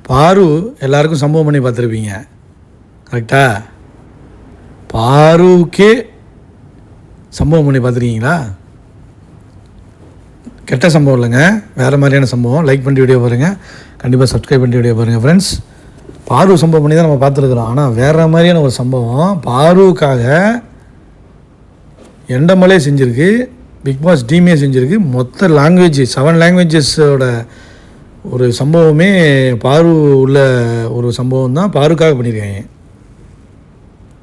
பாரு எல்லாருக்கும் சம்பவம் பண்ணி பார்த்துருப்பீங்க, கரெக்டா? பாருக்கே சம்பவம் பண்ணி பார்த்துருக்கீங்களா? கெட்ட சம்பவம் இல்லைங்க, வேறு மாதிரியான சம்பவம். லைக் பண்ணி வீடியோ பாருங்கள், கண்டிப்பாக சப்ஸ்கிரைப் பண்ணி வீடியோ பாருங்கள் ஃப்ரெண்ட்ஸ். பாரு சம்பவம் பண்ணி தான் நம்ம பார்த்துருக்குறோம். ஆனால் வேறு மாதிரியான ஒரு சம்பவம் பாருக்காக எண்டமலே செஞ்சுருக்கு, பிக் பாஸ் டீமே செஞ்சுருக்கு. மொத்த லாங்குவேஜ் 7 லாங்குவேஜஸோட ஒரு சம்பவமே பாரு உள்ள ஒரு சம்பவம் தான் பாருக்காக பண்ணியிருக்காங்க.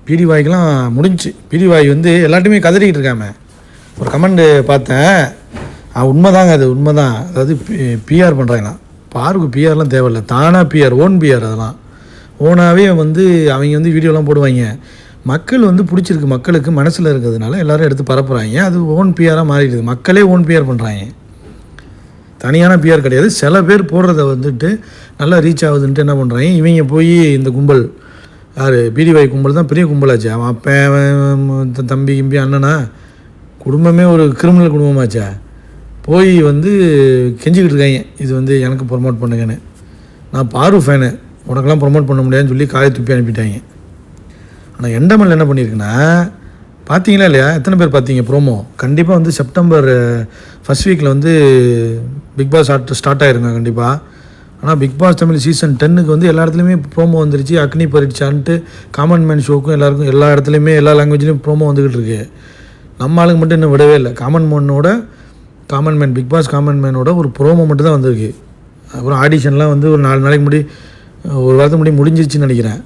பிடிவாய்க்கெலாம் முடிஞ்சு. பிடிவாய் வந்து எல்லாத்தையுமே கதறிக்கிட்டு இருக்காம ஒரு கமெண்ட் பார்த்தேன். உண்மைதாங்க, அது உண்மை தான். அதாவது பிஆர் பண்ணுறாங்களாம். பாருக்கு பிஆர்லாம் தேவையில்லை, தானாக பிஆர், ஓன் பிஆர். அதெல்லாம் ஓனாகவே வந்து அவங்க வந்து வீடியோலாம் போடுவாங்க. மக்கள் வந்து பிடிச்சிருக்கு, மக்களுக்கு மனசில் இருக்கிறதுனால எல்லோரும் எடுத்து பரப்புகிறாங்க. அது ஓன் பிஆராக மாறிடுது. மக்களே ஓன் பிஆர் பண்ணுறாங்க, தனியான பிஆர் கிடையாது. சில பேர் போடுறத வந்துட்டு நல்லா ரீச் ஆகுதுன்ட்டு என்ன பண்ணுறாங்க, இவங்க போய் இந்த கும்பல் யார் பிடிவாய் கும்பல் தான் பெரிய கும்பலாச்சு. அவன் அப்போ தம்பி கிம்பி அண்ணனா குடும்பமே ஒரு கிரிமினல் குடும்பமாச்சா, போய் வந்து கெஞ்சிக்கிட்டு இருக்காங்க இது வந்து எனக்கு ப்ரொமோட் பண்ணுங்கன்னு. நான் பாரு ஃபேனு, உனக்கெல்லாம் ப்ரொமோட் பண்ண முடியாதுன்னு சொல்லி காயை துப்பி அனுப்பிட்டாங்க. ஆனால் எண்டமல் என்ன பண்ணியிருக்குன்னா, பார்த்தீங்களா இல்லையா? எத்தனை பேர் பார்த்தீங்க ப்ரோமோ? கண்டிப்பாக வந்து செப்டம்பர் ஃபஸ்ட் வீக்கில் வந்து பிக் பாஸ் ஸ்டார்ட் ஆகிருங்க கண்டிப்பாக. ஆனால் பிக் பாஸ் தமிழ் சீசன் 10க்கு வந்து எல்லா இடத்துலையுமே ப்ரோமோ வந்துருச்சு. அக்னி பரீட்சான்ட்டு காமன் மேன் ஷோக்கும் எல்லாருக்கும் எல்லா இடத்துலையுமே எல்லா லாங்குவேஜ்லேயும் ப்ரோமோ வந்துக்கிட்டு இருக்கு. நம்ம ஆளுங்க மட்டும் இன்னும் விடவே இல்லை. Common man Bigg Boss common மேனோட ஒரு ப்ரோமோ மட்டும் தான் வந்திருக்கு. அப்புறம் ஆடிஷன்லாம் வந்து ஒரு 4 நாளைக்கு முன்னாடி, ஒரு வாரத்துக்கு முன்னாடி முடிஞ்சிச்சுன்னு நினைக்கிறேன்.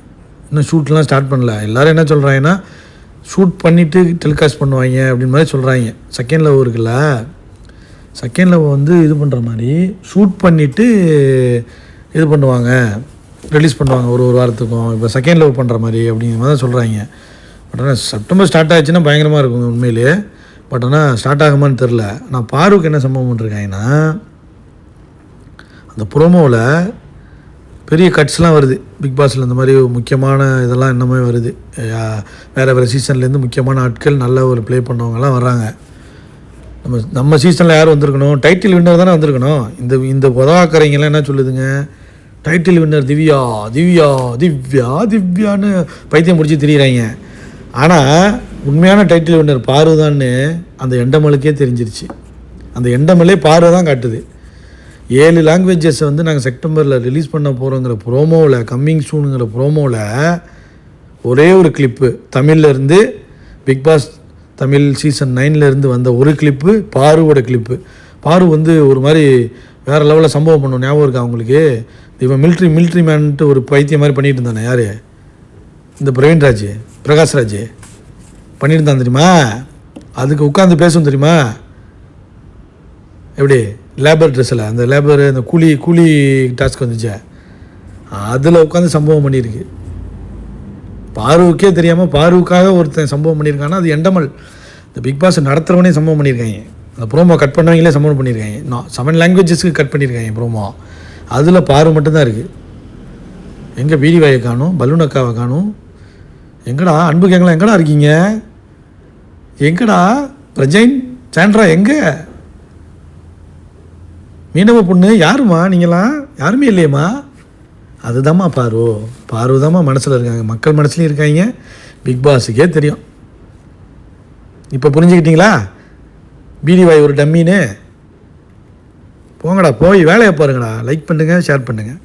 இன்னும் ஷூட்லாம் ஸ்டார்ட் பண்ணல. எல்லோரும் என்ன சொல்கிறாங்கன்னா, ஷூட் பண்ணிவிட்டு டெலிகாஸ்ட் பண்ணுவாங்க அப்படின்னு மாதிரி சொல்கிறாங்க. செகண்ட் லவ் இருக்குல்ல, செகண்ட் லவ் வந்து இது பண்ணுற மாதிரி ஷூட் பண்ணிவிட்டு இது பண்ணுவாங்க, ரிலீஸ் பண்ணுவாங்க ஒரு வாரத்துக்கும். இப்போ செகண்ட் லவ் பண்ணுற மாதிரி அப்படிங்கிற மாதிரி தான் சொல்கிறாங்க. பட் ஆனால் செப்டம்பர் ஸ்டார்ட் ஆகிடுச்சுன்னா பயங்கரமாக இருக்கும் உண்மையிலே. பட் ஆனால் ஸ்டார்ட் ஆகுமான்னு தெரில. நான் பாருக்கு என்ன சம்பவம் பண்ணிருக்காங்கன்னா, அந்த ப்ரோமோவில் பெரிய கட்ஸ்லாம் வருது. பிக் பாஸில் இந்த மாதிரி முக்கியமான இதெல்லாம் இன்னமே வருது. வேறு சீசன்லேருந்து முக்கியமான ஆட்கள் நல்ல ஒரு ப்ளே பண்ணவங்கலாம் வர்றாங்க. நம்ம சீசனில் யார் வந்திருக்கணும்? டைட்டில் வின்னர் தானே வந்திருக்கணும். இந்த உதவாக்கரைங்கெல்லாம் என்ன சொல்லுதுங்க, டைட்டில் வின்னர் திவ்யா திவ்யா திவ்யா திவ்யான்னு பைத்தியம் முடிச்சு திரியிறாங்க. ஆனால் உண்மையான டைட்டில் வின்னர் பாரு தான்னு அந்த எண்டமலுக்கே தெரிஞ்சிருச்சு. அந்த எண்டமலே பாரு தான் காட்டுது. 7 லாங்குவேஜஸை வந்து நாங்கள் செப்டம்பரில் ரிலீஸ் பண்ண போகிறோங்கிற ப்ரோமோவில், கம்மிங் சூனுங்கிற ப்ரோமோவில் ஒரே ஒரு கிளிப்பு தமிழ்லேருந்து, பிக் பாஸ் தமிழ் சீசன் 9லேருந்து வந்த ஒரு கிளிப்பு பாருவோட கிளிப்பு. பாரு வந்து ஒரு மாதிரி வேறு லெவலில் சம்பவம் பண்ணணும். ஞாபகம் இருக்கா அவங்களுக்கு? இவன் மிலிட்ரி மேன்ட்டு ஒரு பைத்தியம் மாதிரி பண்ணிகிட்டு இருந்தானே, யார்? இந்த பிரகாஷ்ராஜ் பண்ணிட்டு இருந்தான் தெரியுமா? அதுக்கு உட்காந்து பேசும் தெரியுமா? எப்படி லேபர் ட்ரெஸ்ஸில், அந்த லேபர் அந்த கூலி டாஸ்க் வந்துச்சு, அதில் உட்காந்து சம்பவம் பண்ணியிருக்கு. பாருவுக்கே தெரியாமல் பாருவுக்காக ஒருத்தன் சம்பவம் பண்ணியிருக்காங்கன்னா அது எண்டமல். இந்த பிக் பாஸ் நடத்துகிறவனே சம்பவம் பண்ணியிருக்காங்க. அந்த ப்ரோமோ கட் பண்ணவங்களே சம்பவம் பண்ணியிருக்காங்க. 7 லாங்குவேஜஸ்க்கு கட் பண்ணியிருக்காங்க ப்ரோமோ. அதில் பாரு மட்டும்தான் இருக்குது. எங்கே பிடிவாயை காணும், பலூனக்காவை காணும், எங்கடா அன்பு கேங்கலாம் எங்கடா இருக்கீங்க? எங்கடா பிரஜைன் சாண்ட்ரா எங்கே? மீனவ பொண்ணு யாருமா? நீங்களாம் யாருமே இல்லையம்மா. அதுதாம்மா பாரு தாம்மா மனசில் இருக்காங்க, மக்கள் மனசுலையும் இருக்காங்க, பிக் பாஸுக்கே தெரியும். இப்போ புரிஞ்சுக்கிட்டீங்களா? பிடிவாய் ஒரு டம்மின்னு. போங்கடா, போய் வேலையை பாருங்கடா. லைக் பண்ணுங்கள், ஷேர் பண்ணுங்கள்.